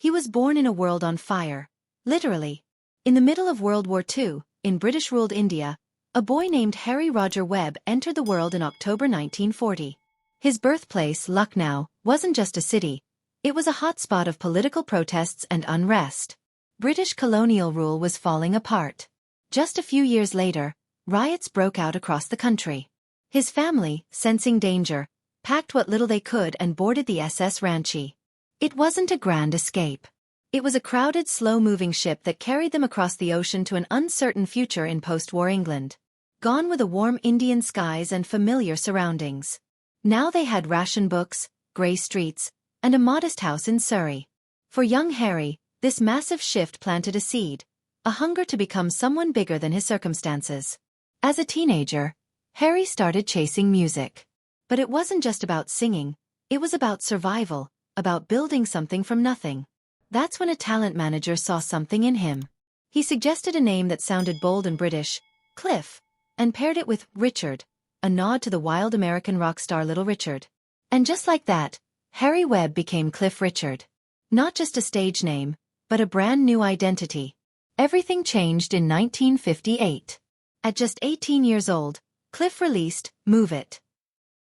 He was born in a world on fire, literally. In the middle of World War II, in British-ruled India, a boy named Harry Roger Webb entered the world in October 1940. His birthplace, Lucknow, wasn't just a city. It was a hotspot of political protests and unrest. British colonial rule was falling apart. Just a few years later, riots broke out across the country. His family, sensing danger, packed what little they could and boarded the SS Ranchi. It wasn't a grand escape. It was a crowded, slow-moving ship that carried them across the ocean to an uncertain future in post-war England. Gone were the warm Indian skies and familiar surroundings. Now they had ration books, grey streets, and a modest house in Surrey. For young Harry, this massive shift planted a seed, a hunger to become someone bigger than his circumstances. As a teenager, Harry started chasing music. But it wasn't just about singing, it was about survival, about building something from nothing. That's when a talent manager saw something in him. He suggested a name that sounded bold and British, Cliff, and paired it with Richard, a nod to the wild American rock star Little Richard. And just like that, Harry Webb became Cliff Richard. Not just a stage name, but a brand new identity. Everything changed in 1958. At just 18 years old, Cliff released Move It.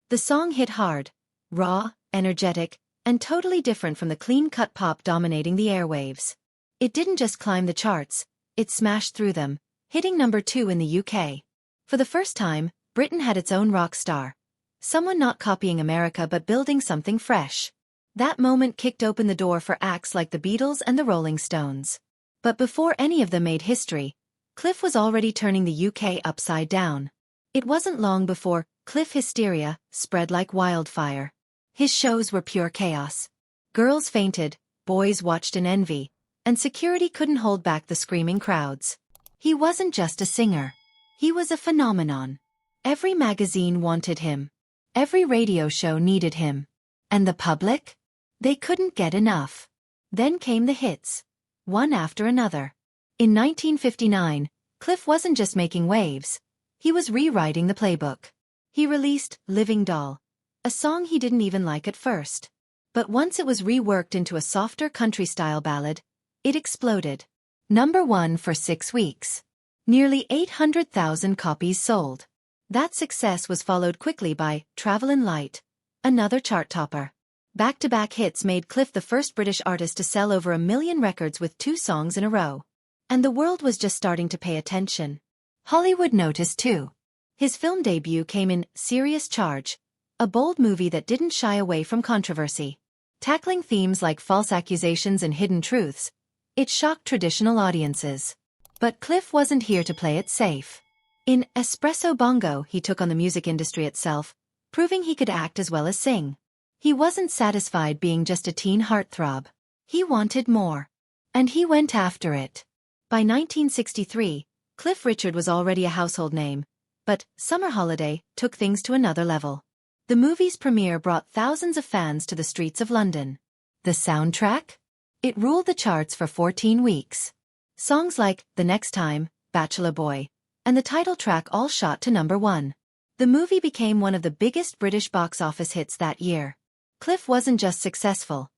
The song hit hard, raw, energetic, and totally different from the clean-cut pop dominating the airwaves. It didn't just climb the charts, it smashed through them, hitting number 2 in the UK. For the first time, Britain had its own rock star. Someone not copying America but building something fresh. That moment kicked open the door for acts like the Beatles and the Rolling Stones. But before any of them made history, Cliff was already turning the UK upside down. It wasn't long before Cliff hysteria spread like wildfire. His shows were pure chaos. Girls fainted, boys watched in envy, and security couldn't hold back the screaming crowds. He wasn't just a singer. He was a phenomenon. Every magazine wanted him. Every radio show needed him. And the public? They couldn't get enough. Then came the hits, one after another. In 1959, Cliff wasn't just making waves. He was rewriting the playbook. He released Living Doll, a song he didn't even like at first. But once it was reworked into a softer country-style ballad, it exploded. Number 1 for 6 weeks. Nearly 800,000 copies sold. That success was followed quickly by Travelin' Light, another chart topper. Back-to-back hits made Cliff the first British artist to sell over 1 million records with 2 songs in a row. And the world was just starting to pay attention. Hollywood noticed too. His film debut came in Serious Charge, a bold movie that didn't shy away from controversy. Tackling themes like false accusations and hidden truths, it shocked traditional audiences. But Cliff wasn't here to play it safe. In Espresso Bongo, he took on the music industry itself, proving he could act as well as sing. He wasn't satisfied being just a teen heartthrob. He wanted more. And he went after it. By 1963, Cliff Richard was already a household name, but Summer Holiday took things to another level. The movie's premiere brought thousands of fans to the streets of London. The soundtrack? It ruled the charts for 14 weeks. Songs like The Next Time, Bachelor Boy, and the title track all shot to number 1. The movie became one of the biggest British box office hits that year. Cliff wasn't just successful.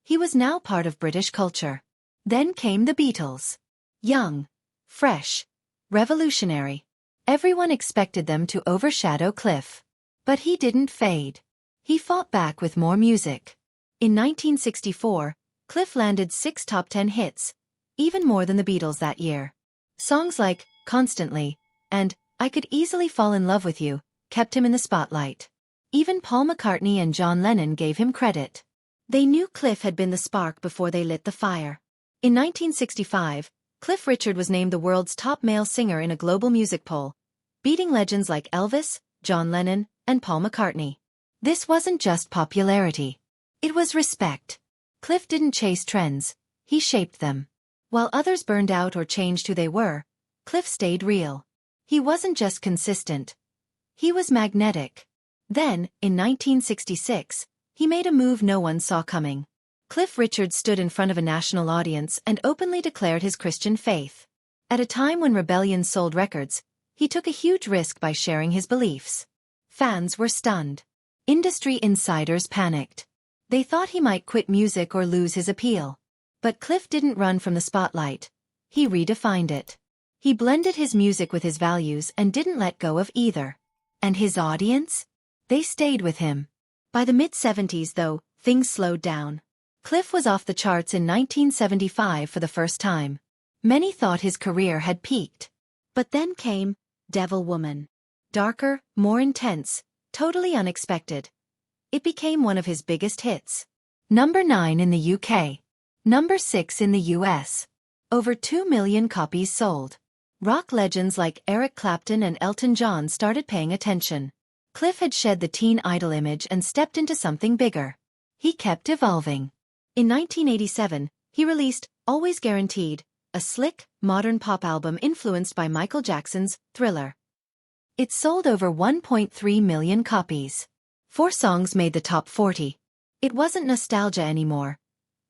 He was now part of British culture. Then came the Beatles. Young, fresh, revolutionary. Everyone expected them to overshadow Cliff. But he didn't fade. He fought back with more music. In 1964, Cliff landed 6 top 10 hits, even more than the Beatles that year. Songs like Constantly and I Could Easily Fall in Love with You kept him in the spotlight. Even Paul McCartney and John Lennon gave him credit. They knew Cliff had been the spark before they lit the fire. In 1965, Cliff Richard was named the world's top male singer in a global music poll, beating legends like Elvis, John Lennon, and Paul McCartney. This wasn't just popularity. It was respect. Cliff didn't chase trends, he shaped them. While others burned out or changed who they were, Cliff stayed real. He wasn't just consistent. He was magnetic. Then, in 1966, he made a move no one saw coming. Cliff Richard stood in front of a national audience and openly declared his Christian faith. At a time when rebellions sold records, he took a huge risk by sharing his beliefs. Fans were stunned. Industry insiders panicked. They thought he might quit music or lose his appeal. But Cliff didn't run from the spotlight. He redefined it. He blended his music with his values and didn't let go of either. And his audience? They stayed with him. By the mid-70s, though, things slowed down. Cliff was off the charts in 1975 for the first time. Many thought his career had peaked. But then came Devil Woman. Darker, more intense, totally unexpected. It became one of his biggest hits. Number 9 in the UK. Number 6 in the US. Over 2 million copies sold. Rock legends like Eric Clapton and Elton John started paying attention. Cliff had shed the teen idol image and stepped into something bigger. He kept evolving. In 1987, he released Always Guaranteed, a slick, modern pop album influenced by Michael Jackson's Thriller. It sold over 1.3 million copies. 4 songs made the top 40. It wasn't nostalgia anymore.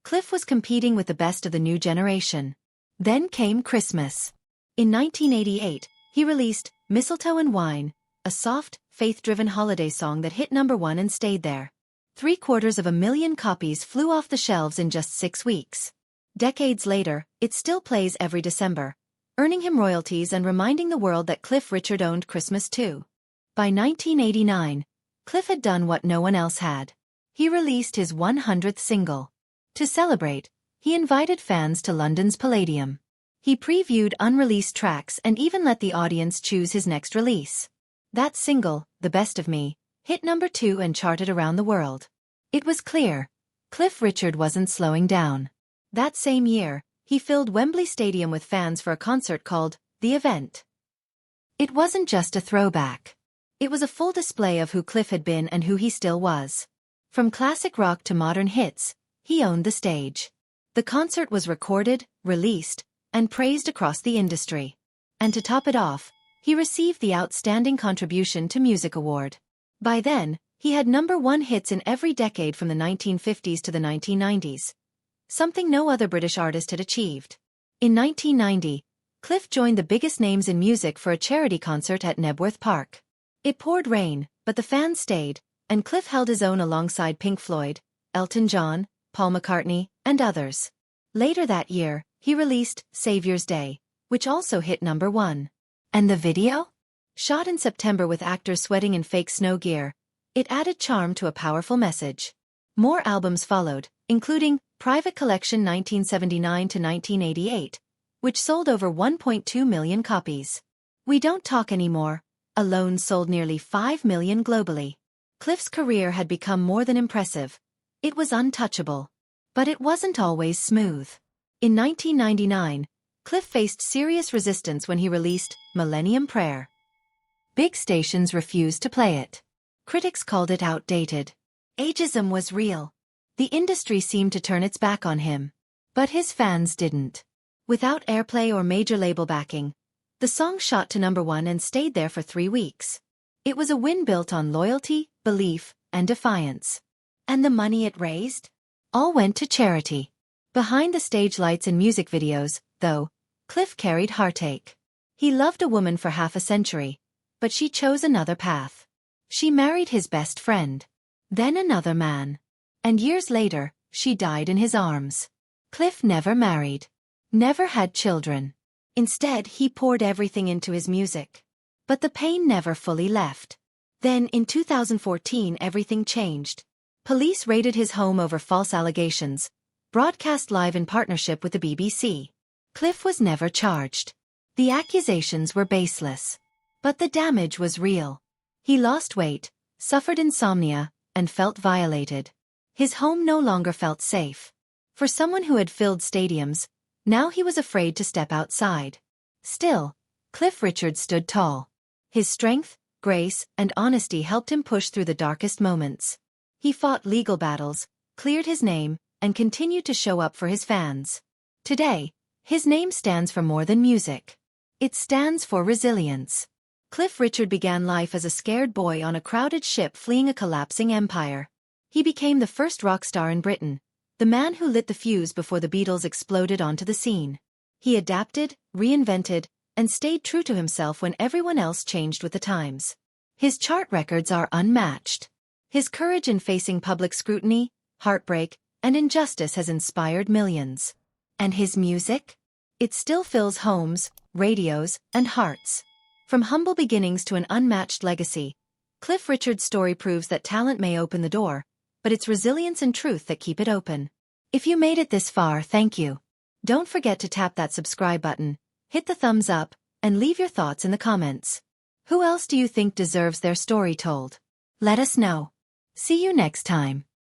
Cliff was competing with the best of the new generation. Then came Christmas. In 1988, he released Mistletoe and Wine, a soft, faith-driven holiday song that hit number 1 and stayed there. 750,000 copies flew off the shelves in just 6 weeks. Decades later, it still plays every December, earning him royalties and reminding the world that Cliff Richard owned Christmas too. By 1989, Cliff had done what no one else had. He released his 100th single. To celebrate, he invited fans to London's Palladium. He previewed unreleased tracks and even let the audience choose his next release. That single, The Best of Me, hit number 2 and charted around the world. It was clear, Cliff Richard wasn't slowing down. That same year, he filled Wembley Stadium with fans for a concert called The Event. It wasn't just a throwback. It was a full display of who Cliff had been and who he still was. From classic rock to modern hits, he owned the stage. The concert was recorded, released, and praised across the industry. And to top it off, he received the Outstanding Contribution to Music Award. By then, he had number 1 hits in every decade from the 1950s to the 1990s. Something no other British artist had achieved. In 1990, Cliff joined the biggest names in music for a charity concert at Knebworth Park. It poured rain, but the fans stayed, and Cliff held his own alongside Pink Floyd, Elton John, Paul McCartney, and others. Later that year, he released Saviour's Day, which also hit number 1. And the video? Shot in September with actors sweating in fake snow gear, it added charm to a powerful message. More albums followed, including Private Collection 1979 to 1988, which sold over 1.2 million copies. We Don't Talk Anymore alone sold nearly 5 million globally. Cliff's career had become more than impressive. It was untouchable. But it wasn't always smooth. In 1999, Cliff faced serious resistance when he released Millennium Prayer. Big stations refused to play it. Critics called it outdated. Ageism was real. The industry seemed to turn its back on him. But his fans didn't. Without airplay or major label backing, the song shot to number 1 and stayed there for 3 weeks. It was a win built on loyalty, belief, and defiance. And the money it raised? All went to charity. Behind the stage lights and music videos, though, Cliff carried heartache. He loved a woman for half a century, but she chose another path. She married his best friend. Then another man. And years later, she died in his arms. Cliff never married. Never had children. Instead, he poured everything into his music. But the pain never fully left. Then, in 2014, everything changed. Police raided his home over false allegations, broadcast live in partnership with the BBC. Cliff was never charged. The accusations were baseless. But the damage was real. He lost weight, suffered insomnia, and felt violated. His home no longer felt safe. For someone who had filled stadiums, now he was afraid to step outside. Still, Cliff Richard stood tall. His strength, grace, and honesty helped him push through the darkest moments. He fought legal battles, cleared his name, and continued to show up for his fans. Today, his name stands for more than music. It stands for resilience. Cliff Richard began life as a scared boy on a crowded ship fleeing a collapsing empire. He became the first rock star in Britain, the man who lit the fuse before the Beatles exploded onto the scene. He adapted, reinvented, and stayed true to himself when everyone else changed with the times. His chart records are unmatched. His courage in facing public scrutiny, heartbreak, and injustice has inspired millions. And his music? It still fills homes, radios, and hearts. From humble beginnings to an unmatched legacy, Cliff Richard's story proves that talent may open the door, but it's resilience and truth that keep it open. If you made it this far, thank you. Don't forget to tap that subscribe button, hit the thumbs up, and leave your thoughts in the comments. Who else do you think deserves their story told? Let us know. See you next time.